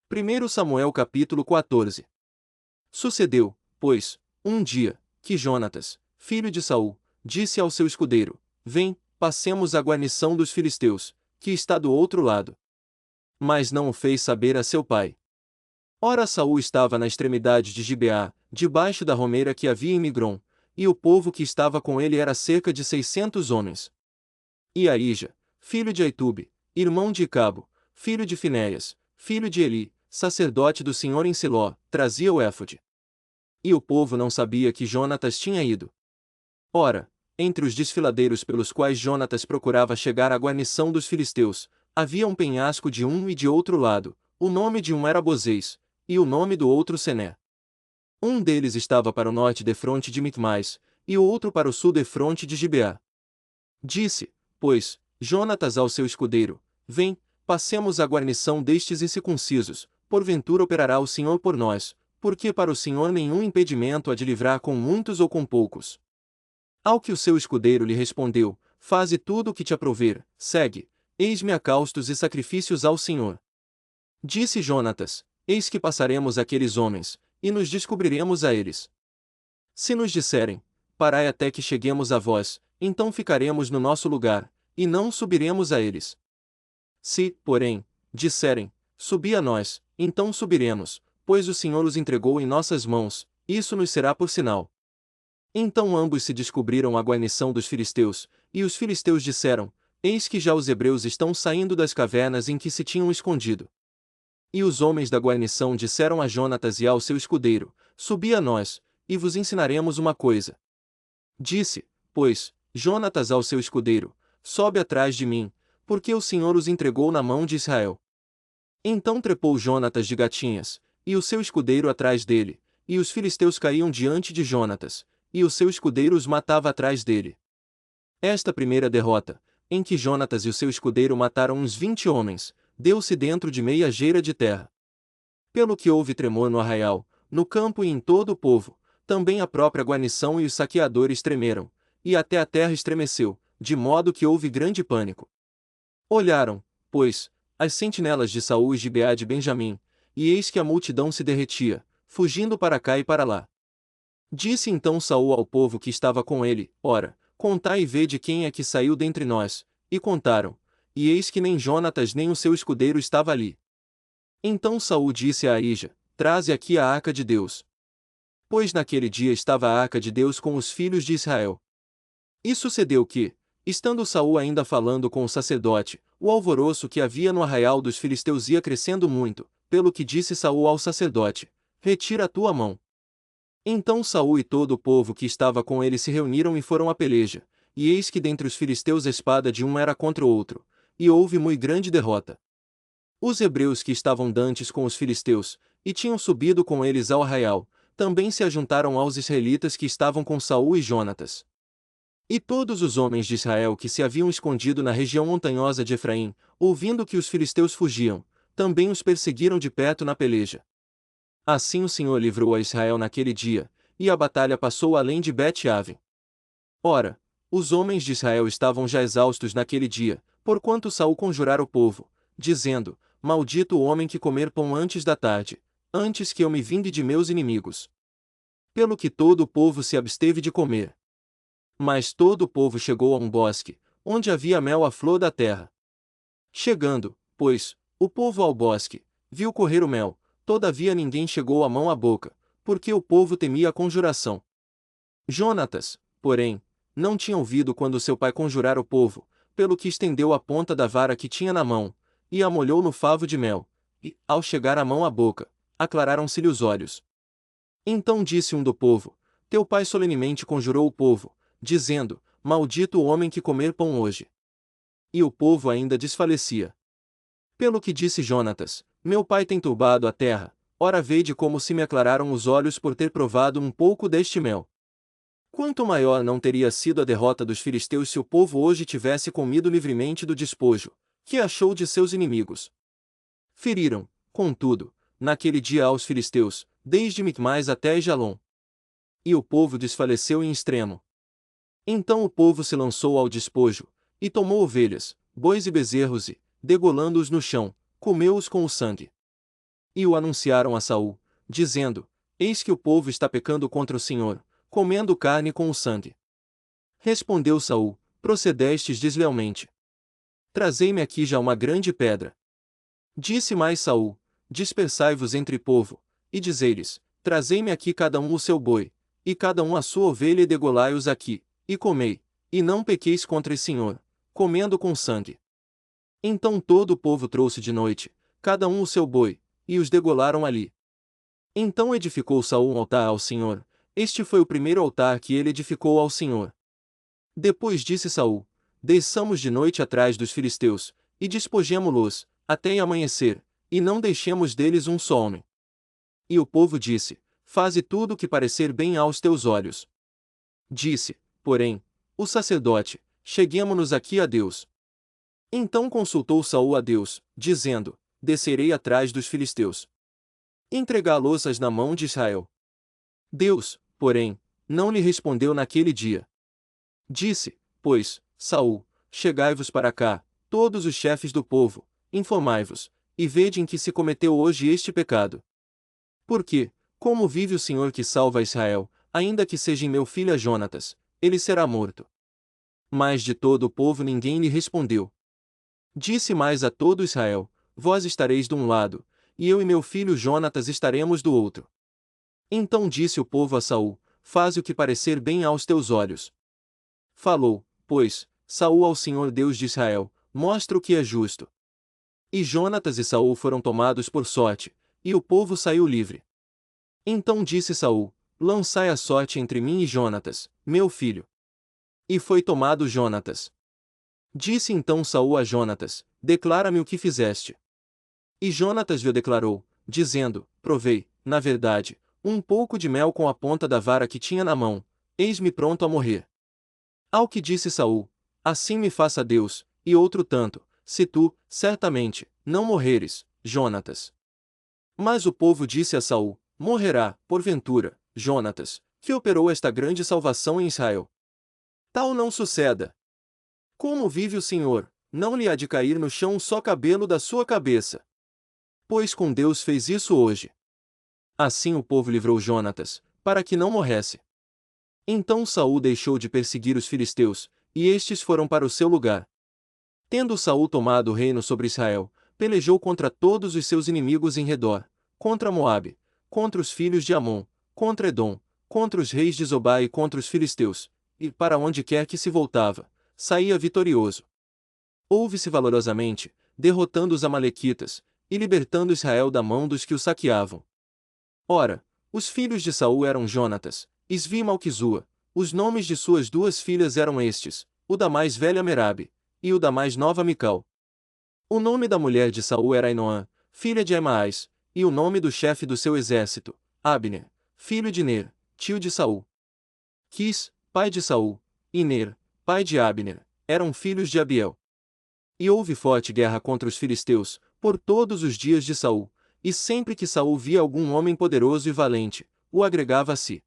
1 Samuel capítulo 14. Sucedeu, pois, um dia, que Jonatas, filho de Saul, disse ao seu escudeiro: Vem, passemos à guarnição dos filisteus, que está do outro lado. Mas não o fez saber a seu pai. Ora Saul estava na extremidade de Gibeá, debaixo da romeira que havia em Migrom, e o povo que estava com ele era cerca de 600 homens. E Aíja, filho de Aitube, irmão de Icabo, filho de Finéias, filho de Eli, sacerdote do Senhor em Siló, trazia o éfode. E o povo não sabia que Jonatas tinha ido. Ora, entre os desfiladeiros pelos quais Jonatas procurava chegar à guarnição dos filisteus, havia um penhasco de um e de outro lado, o nome de um era Bozês, e o nome do outro Sené. Um deles estava para o norte defronte de Micmais, e o outro para o sul defronte de Gibeá. Disse, pois, Jonatas ao seu escudeiro: Vem, passemos à guarnição destes incircuncisos, porventura operará o Senhor por nós, porque para o Senhor nenhum impedimento há de livrar com muitos ou com poucos. Ao que o seu escudeiro lhe respondeu: Faze tudo o que te aprouver, segue, eis-me acaustos e sacrifícios ao Senhor. Disse Jonatas: Eis que passaremos aqueles homens, e nos descobriremos a eles. Se nos disserem: Parai até que cheguemos a vós, então ficaremos no nosso lugar, e não subiremos a eles. Se, porém, disserem: Subi a nós, então subiremos, pois o Senhor os entregou em nossas mãos, isso nos será por sinal. Então ambos se descobriram à guarnição dos filisteus, e os filisteus disseram: Eis que já os hebreus estão saindo das cavernas em que se tinham escondido. E os homens da guarnição disseram a Jonatas e ao seu escudeiro: Subi a nós, e vos ensinaremos uma coisa. Disse, pois, Jonatas ao seu escudeiro: Sobe atrás de mim, porque o Senhor os entregou na mão de Israel. Então trepou Jonatas de gatinhas, e o seu escudeiro atrás dele, e os filisteus caíam diante de Jonatas, e o seu escudeiro os matava atrás dele. Esta primeira derrota, em que Jonatas e o seu escudeiro mataram uns 20 homens, deu-se dentro de meia geira de terra. Pelo que houve tremor no arraial, no campo e em todo o povo, também a própria guarnição e os saqueadores tremeram, e até a terra estremeceu, de modo que houve grande pânico. Olharam, pois, as sentinelas de Saul e Gibeá de Benjamim, e eis que a multidão se derretia, fugindo para cá e para lá. Disse então Saul ao povo que estava com ele: Ora, contai e vede quem é que saiu dentre nós. E contaram, e eis que nem Jonatas nem o seu escudeiro estava ali. Então Saul disse a Aíja: Traze aqui a arca de Deus. Pois naquele dia estava a arca de Deus com os filhos de Israel. E sucedeu que, estando Saul ainda falando com o sacerdote, o alvoroço que havia no arraial dos filisteus ia crescendo muito, pelo que disse Saul ao sacerdote: Retira a tua mão. Então Saul e todo o povo que estava com ele se reuniram e foram à peleja, e eis que dentre os filisteus a espada de um era contra o outro, e houve muito grande derrota. Os hebreus que estavam dantes com os filisteus, e tinham subido com eles ao arraial, também se ajuntaram aos israelitas que estavam com Saul e Jonatas. E todos os homens de Israel que se haviam escondido na região montanhosa de Efraim, ouvindo que os filisteus fugiam, também os perseguiram de perto na peleja. Assim o Senhor livrou a Israel naquele dia, e a batalha passou além de Bet-Aven. Ora, os homens de Israel estavam já exaustos naquele dia, porquanto Saul conjurara o povo, dizendo: Maldito o homem que comer pão antes da tarde, antes que eu me vingue de meus inimigos. Pelo que todo o povo se absteve de comer. Mas todo o povo chegou a um bosque, onde havia mel à flor da terra. Chegando, pois, o povo ao bosque, viu correr o mel, todavia ninguém chegou a mão à boca, porque o povo temia a conjuração. Jonatas, porém, não tinha ouvido quando seu pai conjurara o povo, pelo que estendeu a ponta da vara que tinha na mão, e a molhou no favo de mel, e, ao chegar a mão à boca, aclararam-se-lhe os olhos. Então disse um do povo: Teu pai solenemente conjurou o povo, dizendo: Maldito o homem que comer pão hoje. E o povo ainda desfalecia. Pelo que disse Jonatas: Meu pai tem turbado a terra, ora vede como se me aclararam os olhos por ter provado um pouco deste mel. Quanto maior não teria sido a derrota dos filisteus se o povo hoje tivesse comido livremente do despojo, que achou de seus inimigos. Feriram, contudo, naquele dia aos filisteus, desde Micmais até Aijalon. E o povo desfaleceu em extremo. Então o povo se lançou ao despojo, e tomou ovelhas, bois e bezerros e, degolando-os no chão, comeu-os com o sangue. e o anunciaram a Saul, dizendo: Eis que o povo está pecando contra o Senhor, comendo carne com o sangue. Respondeu Saul: Procedestes deslealmente. Trazei-me aqui já uma grande pedra. Disse mais Saul: Dispersai-vos entre povo, e dizei-lhes: Trazei-me aqui cada um o seu boi, e cada um a sua ovelha, e degolai-os aqui, e comei, e não pequeis contra o Senhor, comendo com sangue. Então todo o povo trouxe de noite, cada um o seu boi, e os degolaram ali. Então edificou Saul um altar ao Senhor. Este foi o primeiro altar que ele edificou ao Senhor. Depois disse Saul: Desçamos de noite atrás dos filisteus, e despojemo-los, até amanhecer, e não deixemos deles um só homem. E o povo disse: Faze tudo o que parecer bem aos teus olhos. Disse, porém, o sacerdote: Cheguemo-nos aqui a Deus. Então consultou Saul a Deus, dizendo: Descerei atrás dos filisteus. Entregá-los-ás na mão de Israel. Deus, porém, não lhe respondeu naquele dia. Disse, pois, Saul: Chegai-vos para cá, todos os chefes do povo, informai-vos, e vede em que se cometeu hoje este pecado. Porque, como vive o Senhor que salva Israel, ainda que seja em meu filho Jonatas, ele será morto. Mas de todo o povo ninguém lhe respondeu. Disse mais a todo Israel: Vós estareis de um lado, e eu e meu filho Jonatas estaremos do outro. Então disse o povo a Saul: Faze o que parecer bem aos teus olhos. Falou, pois, Saul ao Senhor Deus de Israel: Mostra o que é justo. E Jonatas e Saul foram tomados por sorte, e o povo saiu livre. Então disse Saul: Lançai a sorte entre mim e Jonatas, meu filho. E foi tomado Jonatas. Disse então Saul a Jonatas: Declara-me o que fizeste. E Jonatas lhe declarou, dizendo: Provei, na verdade, um pouco de mel com a ponta da vara que tinha na mão, eis-me pronto a morrer. Ao que disse Saul: Assim me faça Deus, e outro tanto, se tu, certamente, não morreres, Jonatas. Mas o povo disse a Saul: Morrerá, porventura, Jonatas, que operou esta grande salvação em Israel. Tal não suceda. Como vive o Senhor, não lhe há de cair no chão um só cabelo da sua cabeça. Pois com Deus fez isso hoje. Assim o povo livrou Jonatas, para que não morresse. Então Saul deixou de perseguir os filisteus, e estes foram para o seu lugar. Tendo Saul tomado o reino sobre Israel, pelejou contra todos os seus inimigos em redor, contra Moabe, contra os filhos de Amon, contra Edom, contra os reis de Zobá e contra os filisteus, e, para onde quer que se voltava, saía vitorioso. Houve-se valorosamente, derrotando os amalequitas, e libertando Israel da mão dos que o saqueavam. Ora, os filhos de Saul eram Jonatas, Isvi e Malquizua. Os nomes de suas duas filhas eram estes: o da mais velha Merabe, e o da mais nova Mical. O nome da mulher de Saul era Ainoã, filha de Aimaas, e o nome do chefe do seu exército, Abner, filho de Ner, tio de Saul. Quis, pai de Saul, e Ner, pai de Abner, eram filhos de Abiel. E houve forte guerra contra os filisteus, por todos os dias de Saul, e sempre que Saul via algum homem poderoso e valente, o agregava a si.